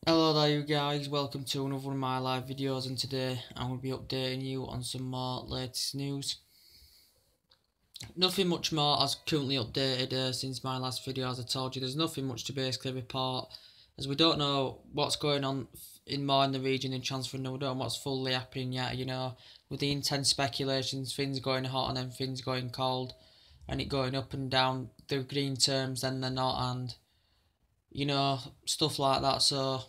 Hello there you guys, welcome to another one of my live videos, and today I'm going to be updating you on some more latest news. Nothing much more as currently updated since my last video. As I told you, there's nothing much to basically report, as we don't know what's going on in the region in transfer window. We don't know what's fully happening yet, with the intense speculations, things going hot and then things going cold, and it going up and down the green terms, then they're not, and stuff like that. So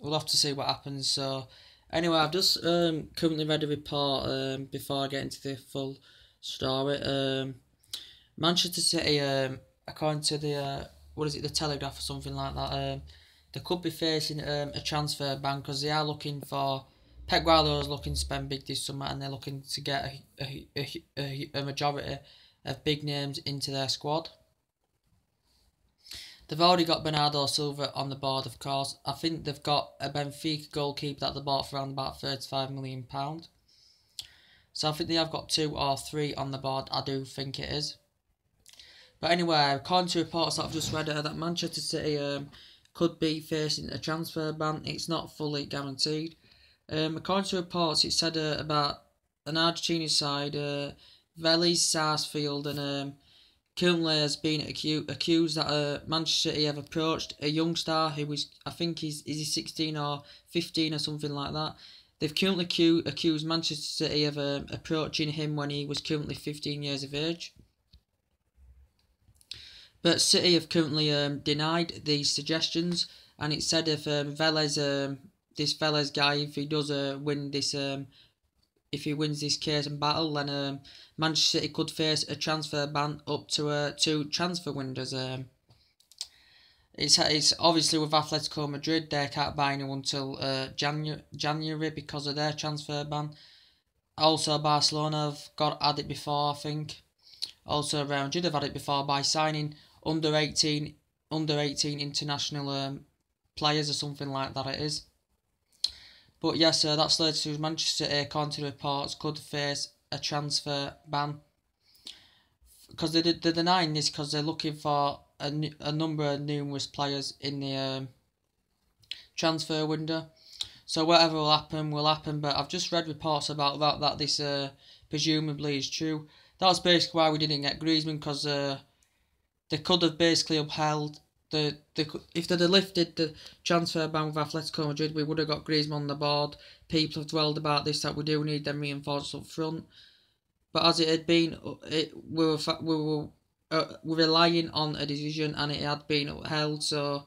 we'll have to see what happens. So anyway, I've just currently read a report before I get into the full story. Manchester City, according to the the Telegraph or something like that, they could be facing a transfer ban because they are looking for. Pep Guardiola is looking to spend big this summer, and they're looking to get a majority of big names into their squad. They've already got Bernardo Silva on the board, of course. I think they've got a Benfica goalkeeper that they bought for around about £35 million. So I think they have got 2 or 3 on the board, I do think it is. But anyway, according to reports that I've just read, that Manchester City could be facing a transfer ban. It's not fully guaranteed. According to reports, it said about an Argentinian side, Vélez Sarsfield, and currently has been accused that Manchester City have approached a young star who was, I think is he 16 or 15 or something like that. They've currently accused Manchester City of approaching him when he was currently 15 years of age. But City have currently denied these suggestions, and it said if Vélez, this Vélez guy, if he does win this if he wins this case and battle, then Manchester City could face a transfer ban up to 2 transfer windows. It's obviously with Atletico Madrid, they can't buy anyone until January because of their transfer ban. Also, Barcelona have had it before, I think. Also, Real Madrid have had it before by signing under 18 international players or something like that. It is. But yes, that's led to Manchester City, according to reports, could face a transfer ban. Because they're denying this because they're looking for a number of numerous players in the transfer window. So whatever will happen. But I've just read reports about that this presumably is true. That's basically why we didn't get Griezmann, because they could have basically upheld if they'd have lifted the transfer ban with Atletico Madrid, we would have got Griezmann on the board. People have dwelled about this, that we do need them reinforced up front. But as it had been, we were relying on a decision, and it had been upheld. So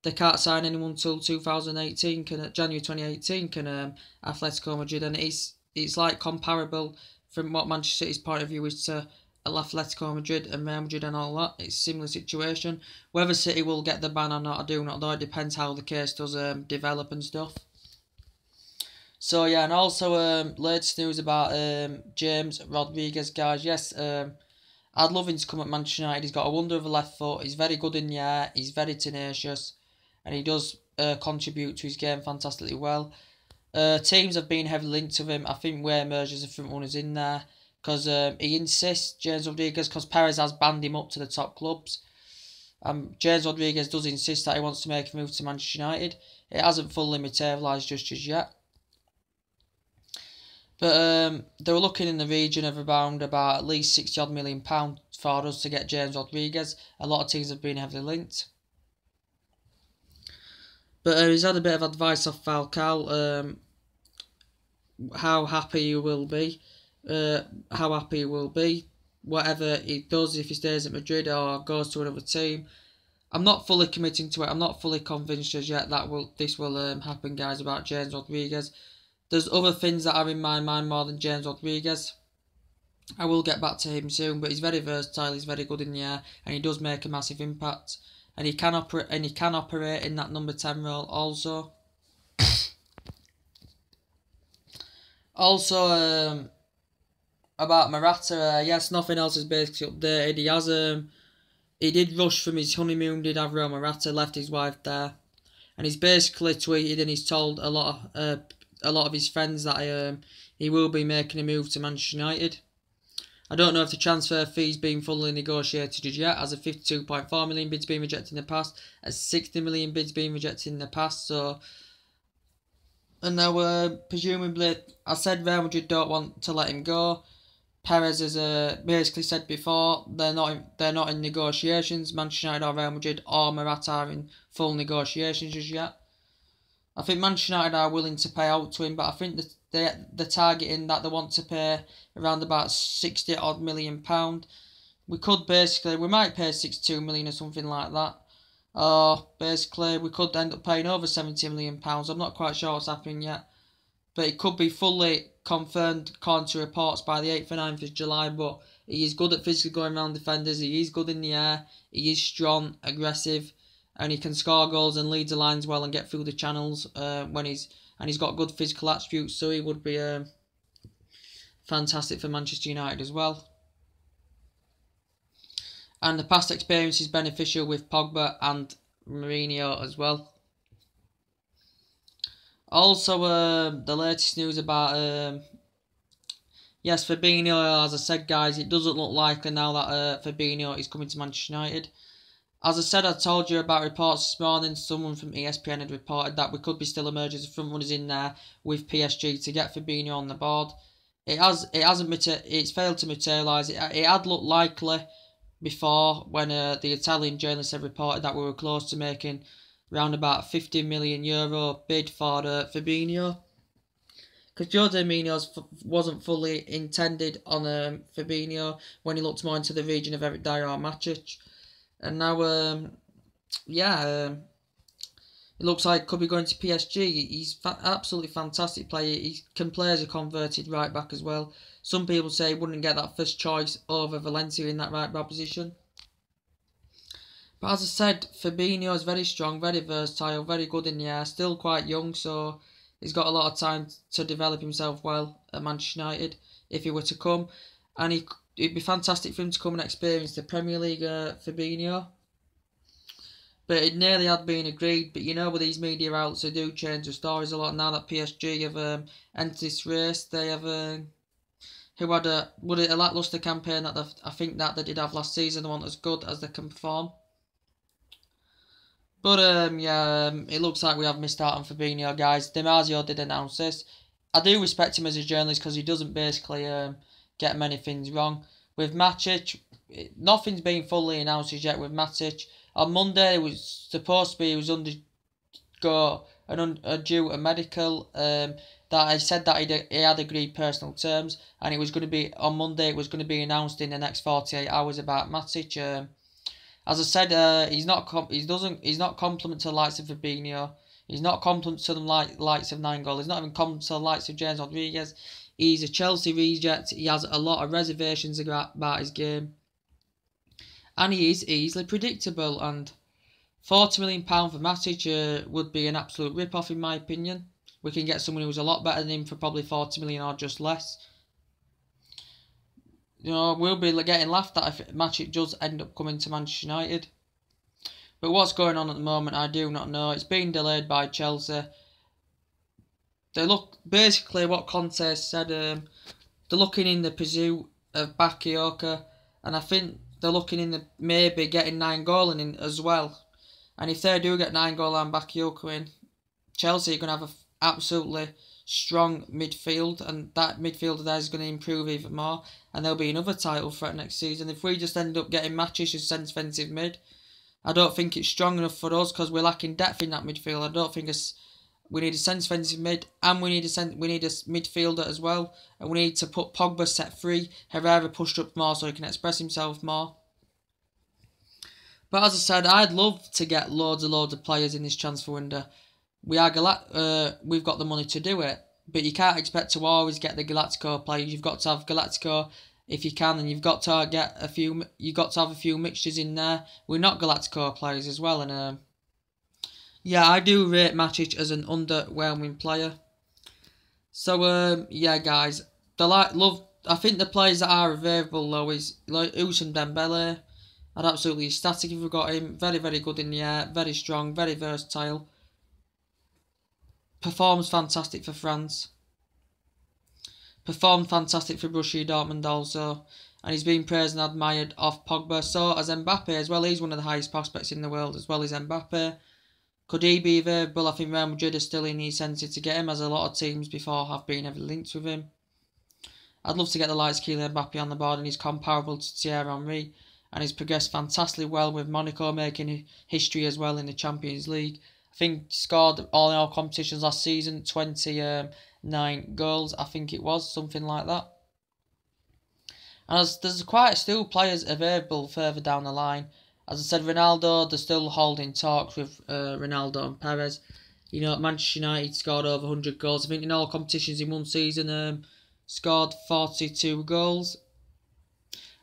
they can't sign anyone until 2018. January 2018 can Atletico Madrid, and it's like comparable from what Manchester City's point of view is to Atletico Madrid and Real Madrid and all that. It's a similar situation. Whether City will get the ban or not, I do not know. It depends how the case does develop and stuff. So yeah, and also latest news about James Rodriguez, guys. Yes, I'd love him to come at Manchester United. He's got a wonder of a left foot. He's very good in the air. He's very tenacious, and he does contribute to his game fantastically well. Teams have been heavily linked to him. I think Wayne Emerges, the front runners in there, because he insists, James Rodriguez, because Perez has banned him up to the top clubs. James Rodriguez does insist that he wants to make a move to Manchester United. It hasn't fully materialised just as yet. But they were looking in the region of around about at least £60 million for us to get James Rodriguez. A lot of teams have been heavily linked. But he's had a bit of advice off Falcao, how happy he will be. Whatever he does, if he stays at Madrid or goes to another team. I'm not fully committing to it. I'm not fully convinced as yet that this will happen, guys, about James Rodriguez. There's other things that are in my mind more than James Rodriguez. I will get back to him soon, but he's very versatile. He's very good in the air, and he does make a massive impact. And he can operate in that number 10 role also. Also, about Morata, yes, nothing else is basically updated. He did rush from his honeymoon, did Alvaro Morata, left his wife there, and he's basically tweeted and he's told a lot of his friends that he will be making a move to Manchester United. I don't know if the transfer fee's been fully negotiated as yet, as a 52.4 million bids being rejected in the past, as 60 million bids being rejected in the past. So, and now presumably, I said Real Madrid don't want to let him go. Perez has basically said before they're not in negotiations. Manchester United or Real Madrid or Morata are in full negotiations as yet. I think Manchester United are willing to pay out to him, but I think that they're targeting that they want to pay around about 60 odd million pound. We might pay 62 million or something like that. Or basically we could end up paying over 70 million pounds. I'm not quite sure what's happening yet. But it could be fully confirmed according to reports by the 8th and 9th of July. But he is good at physically going around defenders. He is good in the air. He is strong, aggressive, and he can score goals and lead the lines well and get through the channels he's got good physical attributes. So he would be fantastic for Manchester United as well. And the past experience is beneficial with Pogba and Mourinho as well. Also, the latest news about yes, Fabinho. As I said, guys, it doesn't look likely now that Fabinho is coming to Manchester United. As I said, I told you about reports this morning. Someone from ESPN had reported that we could be still emerging as front runners in there with PSG to get Fabinho on the board. It's failed to materialise. It had looked likely before when the Italian journalists had reported that we were close to making around about €50 million bid for Fabinho. Because Jose Mourinho wasn't fully intended on Fabinho when he looked more into the region of Eric Dyer or Matic. And now, it looks like could be going to PSG. He's absolutely fantastic player. He can play as a converted right back as well. Some people say he wouldn't get that first choice over Valencia in that right back position. But as I said, Fabinho is very strong, very versatile, very good in the air. Still quite young, so he's got a lot of time to develop himself well at Manchester United if he were to come. And it'd be fantastic for him to come and experience the Premier League, Fabinho. But it nearly had been agreed. But you know, with these media outlets, they do change the stories a lot. Now that PSG have entered this race, they have who had a lacklustre campaign that I think that they did have last season. They weren't as good as they can perform. But it looks like we have missed out on Fabinho, guys. Di Marzio did announce this. I do respect him as a journalist because he doesn't basically get many things wrong. With Matic, nothing's been fully announced as yet with Matic. On Monday, it was supposed to be he was undergo due a medical. That I said that he had agreed personal terms, and it was going to be on Monday. It was going to be announced in the next 48 hours about Matic. As I said, he's not compliment to the likes of Fabinho. He's not compliment to the likes of Nainggolan. He's not even compliment to the likes of James Rodriguez. He's a Chelsea reject. He has a lot of reservations about his game. And he is easily predictable. And £40 million for Matic would be an absolute rip-off in my opinion. We can get someone who's a lot better than him for probably 40 million or just less. You know, we'll be getting laughed at if Matic does end up coming to Manchester United. But what's going on at the moment, I do not know. It's been delayed by Chelsea. Basically what Conte said, they're looking in the pursuit of Bakayoko, and I think they're looking in maybe getting Nainggolan in as well. And if they do get Nainggolan and Bakayoko in, Chelsea are going to have an absolutely strong midfield, and that midfielder there is going to improve even more, and there'll be another title threat next season. If we just end up getting Matic as centre defensive mid, I don't think it's strong enough for us because we're lacking depth in that midfield. I don't think we need a centre defensive mid, and we need a midfielder as well, and we need to put Pogba set free, Herrera pushed up more so he can express himself more. But as I said, I'd love to get loads of players in this transfer window. We've got the money to do it, but you can't expect to always get the Galactico players. You've got to have Galactico if you can, and you've got to have a few mixtures in there. We're not Galactico players as well, and yeah, I do rate Matic as an underwhelming player. So yeah, guys, I think the players that are available though is like Ousmane Dembele. I'd absolutely ecstatic if we got him. Very, very good in the air, very strong, very versatile. Performs fantastic for France. Performed fantastic for Borussia Dortmund also. and he's been praised and admired off Pogba. So as Mbappe as well, he's one of the highest prospects in the world as well as Mbappe. Could he be available? I think Real Madrid are still in the incentive to get him, as a lot of teams before have been ever linked with him. I'd love to get the likes of Kylian Mbappe on the board, and he's comparable to Thierry Henry, and he's progressed fantastically well with Monaco, making history as well in the Champions League. I think he scored all in all competitions last season, 29 goals, I think it was, something like that. And there's quite still players available further down the line. As I said, Ronaldo, they're still holding talks with Ronaldo and Perez. You know, Manchester United scored over 100 goals. I think in all competitions in one season, scored 42 goals.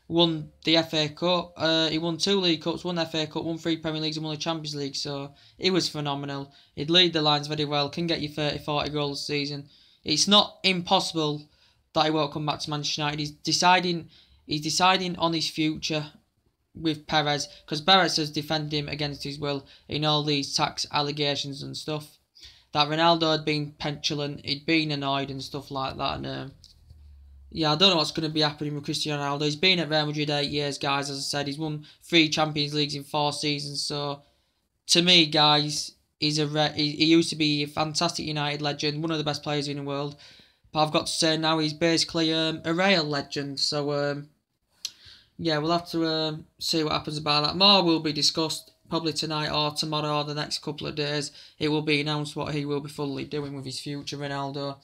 Won the FA Cup. He won 2 League Cups, won the FA Cup, won 3 Premier Leagues and won the Champions League. So he was phenomenal. He'd lead the lines very well. Can get you 30, 40 goals a season. It's not impossible that he won't come back to Manchester United. He's deciding on his future with Perez, because Perez has defended him against his will in all these tax allegations and stuff. That Ronaldo had been petulant, he'd been annoyed and stuff like that. And yeah, I don't know what's going to be happening with Cristiano Ronaldo. He's been at Real Madrid 8 years, guys. As I said, he's won 3 Champions Leagues in 4 seasons. So to me, guys, he used to be a fantastic United legend, one of the best players in the world. But I've got to say now he's basically a Real legend. So yeah, we'll have to see what happens about that. More will be discussed probably tonight or tomorrow or the next couple of days. It will be announced what he will be fully doing with his future, Ronaldo.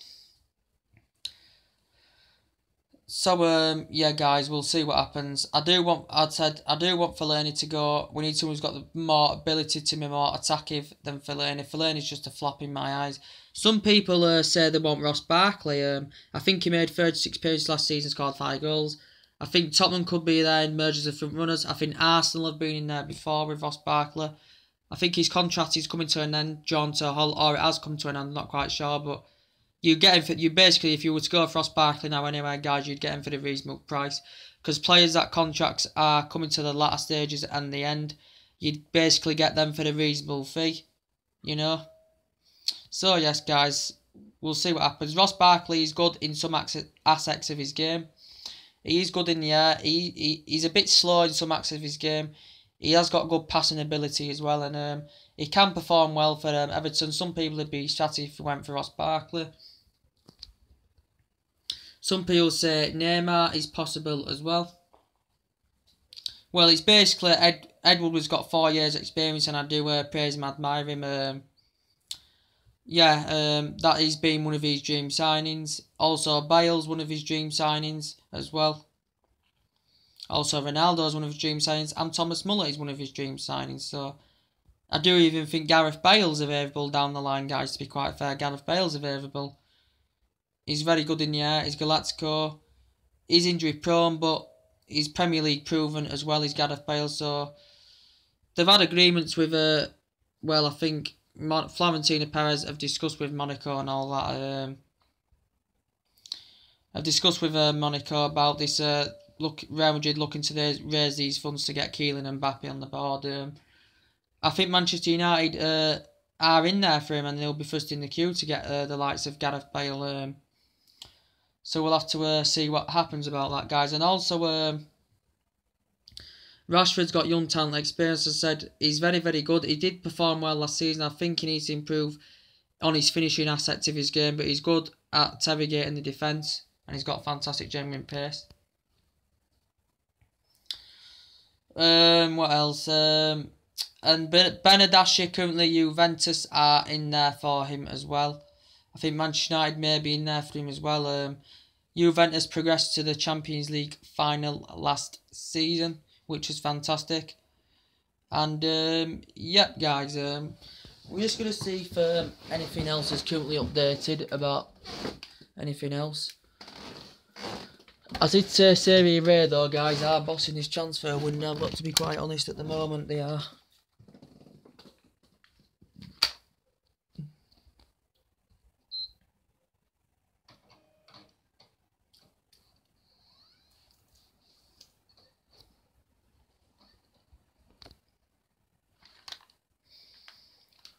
So yeah, guys, we'll see what happens. I do want Fellaini to go. We need someone who's got the more ability to be more attacking than Fellaini. Fellaini's just a flop in my eyes. Some people say they want Ross Barkley. I think he made 36 appearances last season, scored 5 goals. I think Tottenham could be there in mergers of front runners. I think Arsenal have been in there before with Ross Barkley. I think his contract is coming to an end, John Hull, or it has come to an end, I'm not quite sure, but you get him for, you basically, if you were to go for Ross Barkley now anyway, guys, you'd get him for the reasonable price. Because players that contracts are coming to the latter stages and the end, you'd basically get them for the reasonable fee, you know. So yes, guys, we'll see what happens. Ross Barkley is good in some aspects of his game. He is good in the air. He's a bit slow in some aspects of his game. He has got good passing ability as well, and he can perform well for Everton. Some people would be ecstatic if he went for Ross Barkley. Some people say Neymar is possible as well. Well, it's basically Edward has got 4 years experience, and I do praise him, admire him. That he's been one of his dream signings. Also, Bale's one of his dream signings as well. Also, Ronaldo's one of his dream signings, and Thomas Muller is one of his dream signings. So, I do even think Gareth Bale's available down the line, guys, to be quite fair. Gareth Bale's available. He's very good in the air. He's Galactico. He's injury prone, but he's Premier League proven as well as Gareth Bale. So, they've had agreements with, I think Florentino Perez have discussed with Monaco and all that. I've discussed with Monaco about this. Real Madrid looking to raise these funds to get Kylian Mbappe on the board. I think Manchester United are in there for him, and they'll be first in the queue to get the likes of Gareth Bale. So we'll have to see what happens about that, guys. And also, Rashford's got young talent experience. As I said, he's very, very good. He did perform well last season. I think he needs to improve on his finishing aspect of his game, but he's good at navigating the defence, and he's got fantastic genuine pace. What else? And Benedaschi, currently Juventus are in there for him as well. I think Manchester United may be in there for him as well. Juventus progressed to the Champions League final last season, which was fantastic. And yep, guys, we're just going to see if anything else is currently updated about anything else. I did say Serie A though, guys, are bossing this transfer window, but to be quite honest, at the moment they are.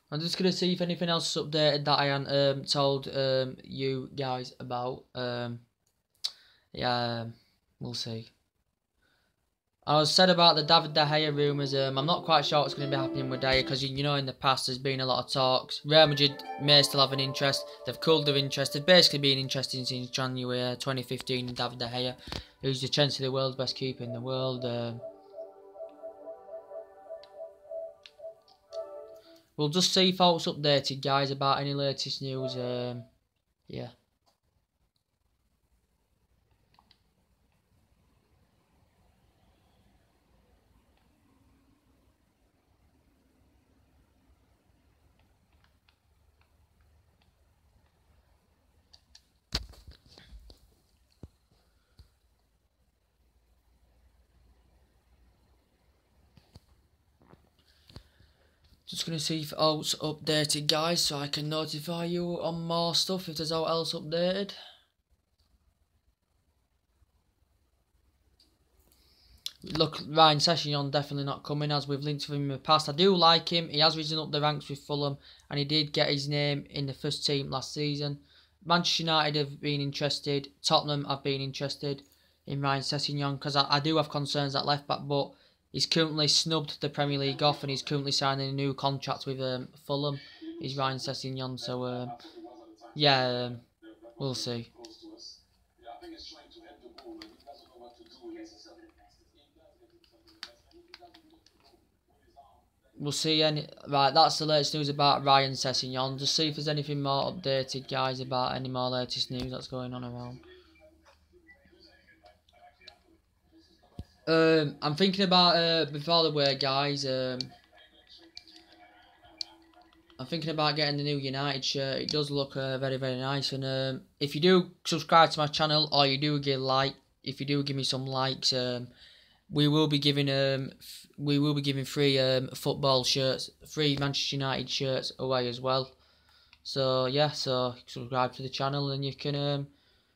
I'm just going to see if anything else is updated that I haven't told you guys about. Yeah, we'll see. I was said about the David De Gea rumours. I'm not quite sure what's going to be happening with De Gea because you know in the past there's been a lot of talks. Real Madrid may still have an interest. They've cooled their interest. They've basically been interested since January 2015 in David De Gea, who's the chance of the world's best keeper in the world. We'll just see if I was updated, guys, about any latest news. Yeah. Just going to see if else updated, guys, so I can notify you on more stuff if there's else updated. Look, Ryan Sessegnon definitely not coming, as we've linked with him in the past. I do like him. He has risen up the ranks with Fulham, and he did get his name in the first team last season. Manchester United have been interested. Tottenham have been interested in Ryan Sessegnon, because I do have concerns at left back, but he's currently snubbed the Premier League off, and he's currently signing a new contract with Fulham. He's Ryan Sessegnon, so yeah, we'll see. We'll see. Right, that's the latest news about Ryan Sessegnon. Just see if there's anything more updated, guys, about any more latest news that's going on around. I'm thinking about before the way, guys. I'm thinking about getting the new United shirt. It does look very, very nice. And if you do subscribe to my channel, or you do if you do give me some likes, we will be giving free football shirts, free Manchester United shirts away as well. So yeah, so subscribe to the channel and you can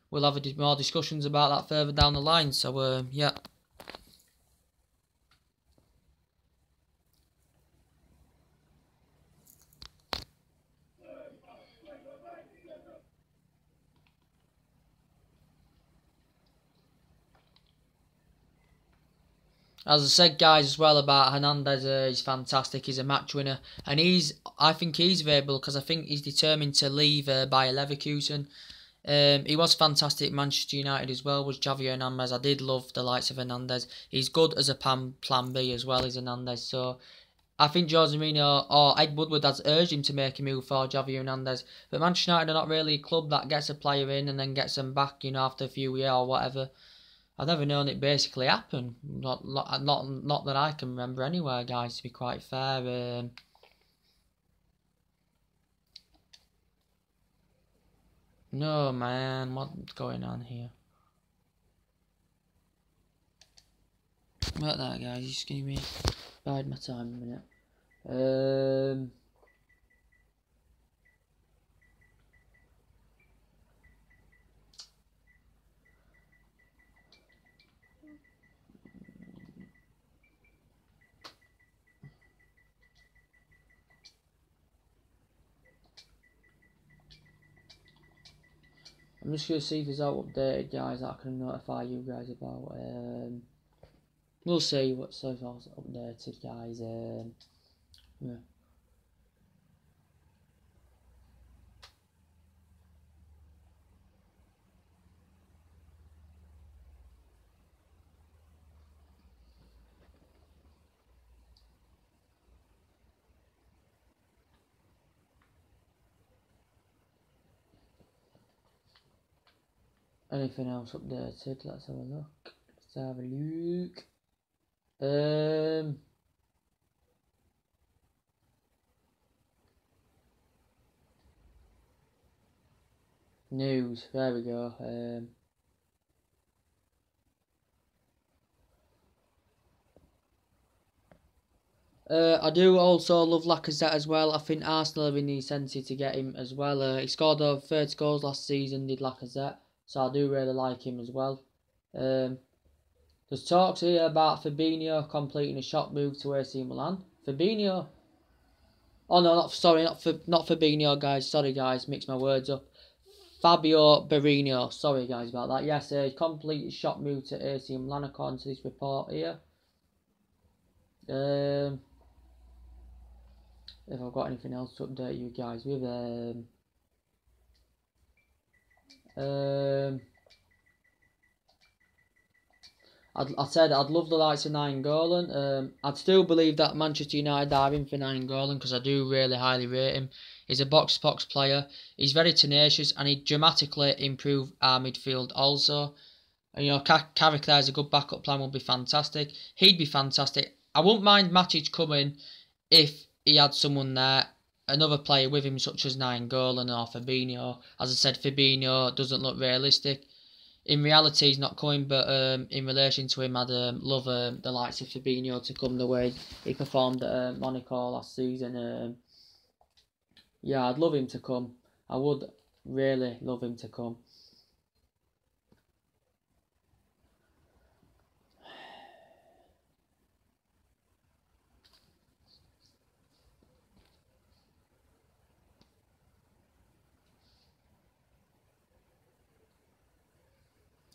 we'll have more discussions about that further down the line. So yeah. As I said, guys, as well about Hernandez, he's fantastic. He's a match winner, and I think he's available because I think he's determined to leave Bayer Leverkusen. He was fantastic at Manchester United as well, was Javi Hernandez. I did love the likes of Hernandez. He's good as a plan B as well as Hernandez. So I think Jose Mourinho or Ed Woodward has urged him to make a move for Javi Hernandez. But Manchester United are not really a club that gets a player in and then gets them back, after a few years or whatever. I've never known it basically happen. Not that I can remember anywhere, guys, to be quite fair. No, man, what's going on here? Right there, guys, just give me bide my time a minute. I'm just going to see if it's out updated, guys, that I can notify you guys about. We'll see what's so far updated, guys. Yeah. Anything else updated? Let's have a look. News. There we go. I do also love Lacazette as well. I think Arsenal have been incentive to get him as well. He scored over 30 goals last season, did Lacazette. So I do really like him as well. There's talks here about Fabinho completing a shock move to AC Milan. Fabinho. Oh no, not Fabinho, guys. Sorry, guys, mixed my words up. Fabio Barino. Sorry, guys, about that. Yes, complete shock move to AC Milan according to this report here. If I've got anything else to update you guys with, I said I'd love the likes of Nainggolan. I'd still believe that Manchester United are in for Nainggolan because I do really highly rate him. He's a box-to-box player. He's very tenacious and he'd dramatically improve our midfield also. And, you know, Carrick there as a good backup plan would be fantastic. He'd be fantastic. I wouldn't mind Matic coming if he had someone there, another player with him such as Nainggolan or Fabinho. As I said, Fabinho doesn't look realistic. In reality, he's not coming, but in relation to him, I'd love the likes of Fabinho to come the way he performed at Monaco last season. Yeah, I'd love him to come. I would really love him to come.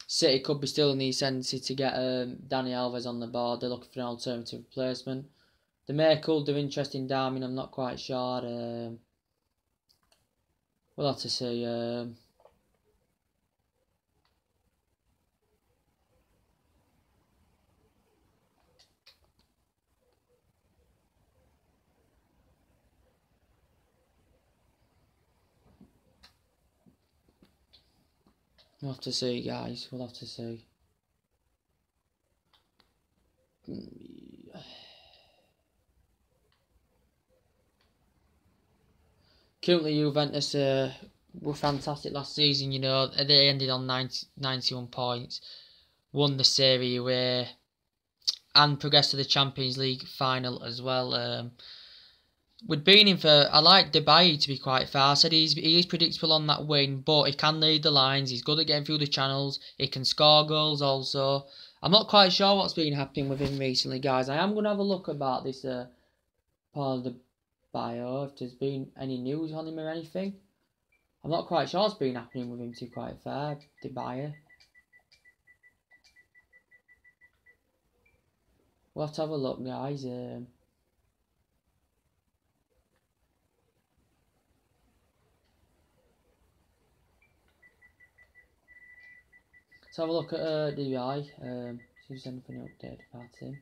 City could be still in the ascendancy to get Dani Alves on the board. They're looking for an alternative replacement. They may could do interest in Darwin, I'm not quite sure. We'll have to see. We'll have to see, guys. We'll have to see. Currently, Juventus were fantastic last season. You know, they ended on 91 points, won the Serie A, and progressed to the Champions League final as well. With Beaning for, I like Debye to be quite fair. I said he is predictable on that wing, but he can lead the lines. He's good at getting through the channels. He can score goals also. I'm not quite sure what's been happening with him recently, guys. I am going to have a look about this part of the bio, if there's been any news on him or anything. I'm not quite sure what's been happening with him, to be quite fair, Debye. We'll have to have a look, guys. Let's have a look at Debye. See if there's anything updated about him.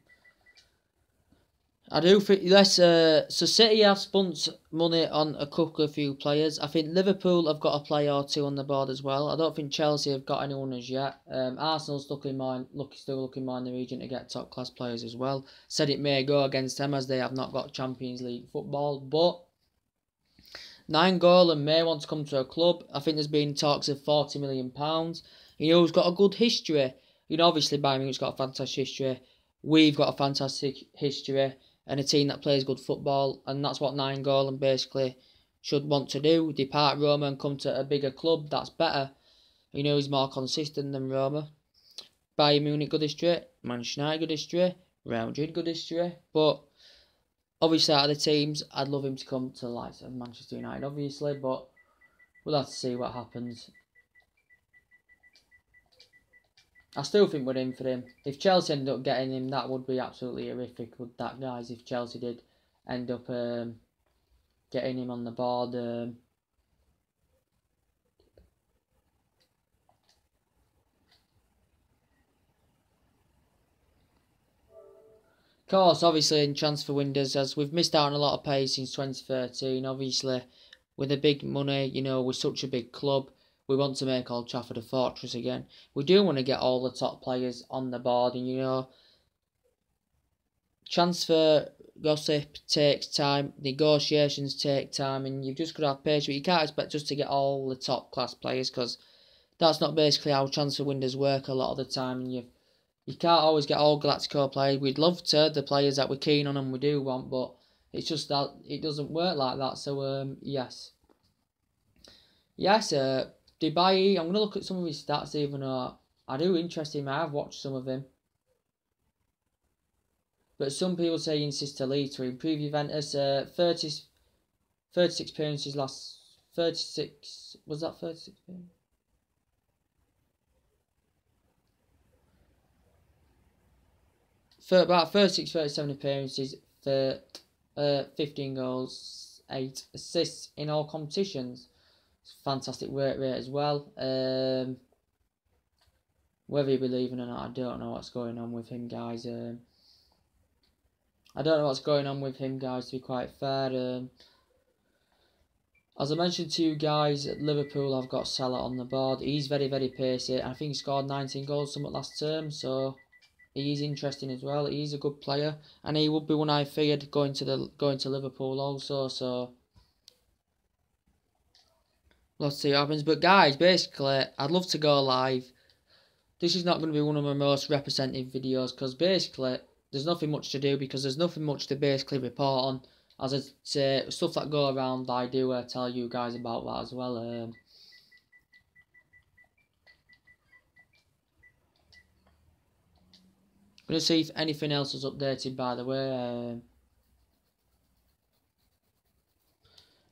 I do think so City have spent money on a couple of few players. I think Liverpool have got a player or two on the board as well. I don't think Chelsea have got anyone as yet. Arsenal's still looking more in the region to get top class players as well. Said it may go against them as they have not got Champions League football, but Nainggolan may want to come to a club. I think there's been talks of £40 million. You know, he's got a good history. You know, obviously Bayern Munich's got a fantastic history. We've got a fantastic history and a team that plays good football, and that's what Nainggolan basically should want to do. Depart Roma and come to a bigger club that's better. You know, he's more consistent than Roma. Bayern Munich good history, Manchester United good history, Real Madrid good history, but obviously out of the teams, I'd love him to come to the likes of Manchester United, obviously, but we'll have to see what happens. I still think we're in for him. If Chelsea ended up getting him, that would be absolutely horrific, would that, guys, if Chelsea did end up getting him on the board. Of course, obviously, in transfer windows, as we've missed out on a lot of pay since 2013, obviously, with the big money, you know, we're such a big club. We want to make Old Trafford a fortress again. We do want to get all the top players on the board, and you know, transfer gossip takes time, negotiations take time, and you've just got to have patience. But you can't expect just to get all the top class players because that's not basically how transfer windows work a lot of the time. And you can't always get all Galactico players. We'd love to, the players that we're keen on and we do want, but it's just that it doesn't work like that. So yes. Debye, I'm going to look at some of his stats even though I do interest him. I have watched some of him. But some people say he insists to leave to improve Juventus. 36 appearances last... 36... Was that 36 appearances? for about 36, 37 appearances, for 15 goals, 8 assists in all competitions. Fantastic work rate as well. Whether you believe in it or not, I don't know what's going on with him, guys. I don't know what's going on with him, guys, to be quite fair. As I mentioned to you guys, at Liverpool, I've got Salah on the board. He's very, very pacey. I think he scored 19 goals somewhat last term, so he's interesting as well. He's a good player, and he would be one I feared going to Liverpool also. So let's see what happens. But guys, basically, I'd love to go live. This is not going to be one of my most representative videos because basically there's nothing much to do because there's nothing much to basically report on. As I say, stuff that go around, I do tell you guys about that as well. I'm going to see if anything else is updated, by the way.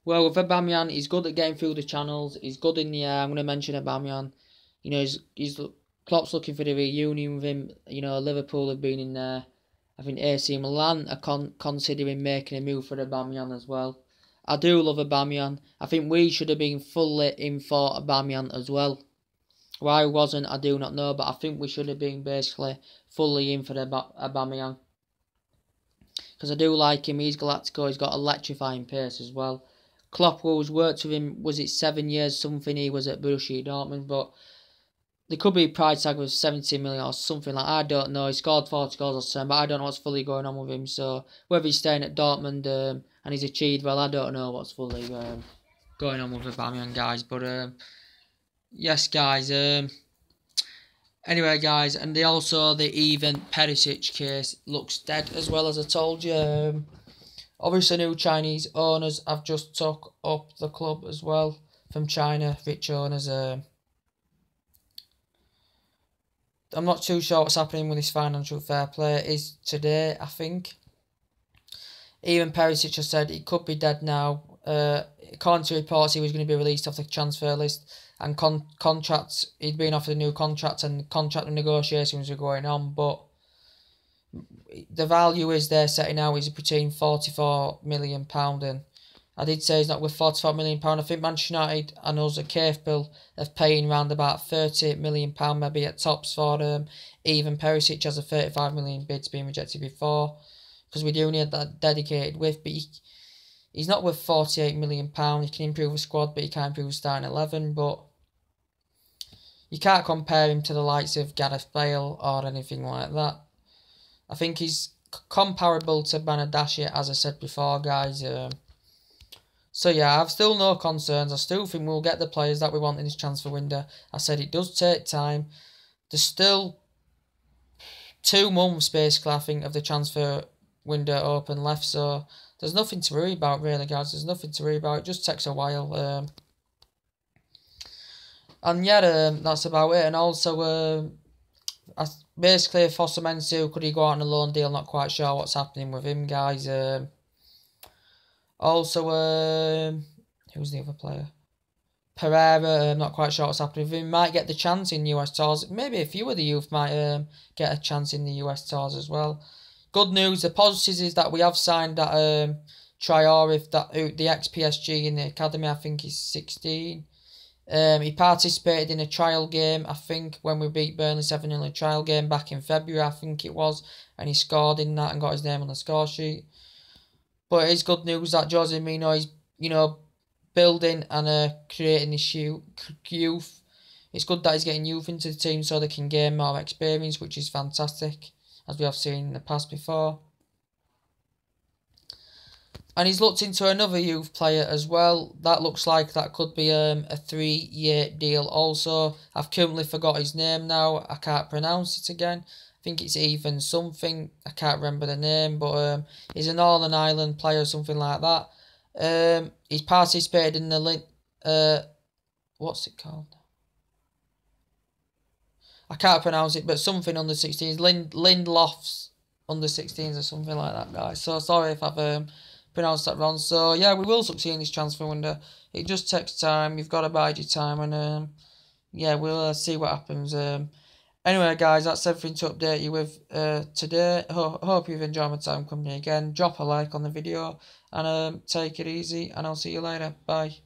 Well, with Aubameyang, he's good at getting through the channels. He's good in the air. I'm going to mention Aubameyang. You know, he's Klopp's looking for the reunion with him. You know, Liverpool have been in there. I think AC Milan are considering making a move for Aubameyang as well. I do love Aubameyang. I think we should have been fully in for Aubameyang as well. Why wasn't, I do not know, but I think we should have been basically fully in for Aubameyang. Because I do like him. He's Galactico. He's got electrifying pace as well. Klopp always worked with him. Was it 7 years something he was at Borussia Dortmund, but there could be a price tag of 70 million or something like that. I don't know. He scored 40 goals or something, but I don't know what's fully going on with him. So whether he's staying at Dortmund and he's achieved well, I don't know what's fully going on with Aubameyang, guys. But yes, guys. Anyway, guys, and the Ivan Perisic case looks dead as well, as I told you. Obviously, new Chinese owners have just took up the club as well from China, rich owners. I'm not too sure what's happening with this financial fair play. It is today, I think. Ivan Perisic has said he could be dead now. According to reports, he was going to be released off the transfer list. And contracts, he'd been offered a new contract and contract negotiations were going on. But the value is they're setting out is between £44 million. And I did say he's not worth £44 million. I think Manchester United and us are capable of paying around about £30 million maybe at tops for Ivan Perisic, as a £35 million bid's been rejected before. Because we do need that dedicated width. But he's not worth £48 million. He can improve a squad, but he can't improve a starting 11. But you can't compare him to the likes of Gareth Bale or anything like that. I think he's comparable to Bernardeschi, as I said before, guys. So yeah, I've still no concerns. I still think we'll get the players that we want in this transfer window. I said it does take time. There's still 2 months, basically, I think, of the transfer window open left. So there's nothing to worry about, really, guys. There's nothing to worry about. It just takes a while. And yeah, that's about it. And also, basically, Fosu-Mensah, could he go out on a loan deal? Not quite sure what's happening with him, guys. Also, who's the other player? Pereira, I'm not quite sure what's happening with him. Might get the chance in US tours. Maybe a few of the youth might get a chance in the US tours as well. Good news, the positives is that we have signed that Traore, the ex-PSG in the academy, I think he's 16. He participated in a trial game, I think, when we beat Burnley 7-0 in a trial game back in February, I think it was. And he scored in that and got his name on the score sheet. But it's good news that Jose Mourinho is, building and creating this youth. It's good that he's getting youth into the team so they can gain more experience, which is fantastic, as we have seen in the past before. And he's looked into another youth player as well. That looks like that could be a 3-year deal also. I've currently forgot his name now. I can't pronounce it again. I think it's Ethan something. I can't remember the name, but he's a Northern Ireland player or something like that. He's participated in the what's it called? I can't pronounce it, but something under 16s. Lindelof's under 16s or something like that, guys. So sorry if I've pronounced that wrong. So yeah, we will succeed in this transfer window. It just takes time. You've got to bide your time, and yeah, we'll see what happens. Anyway, guys, that's everything to update you with today. Hope you've enjoyed my time company again. Drop a like on the video and take it easy, and I'll see you later. Bye.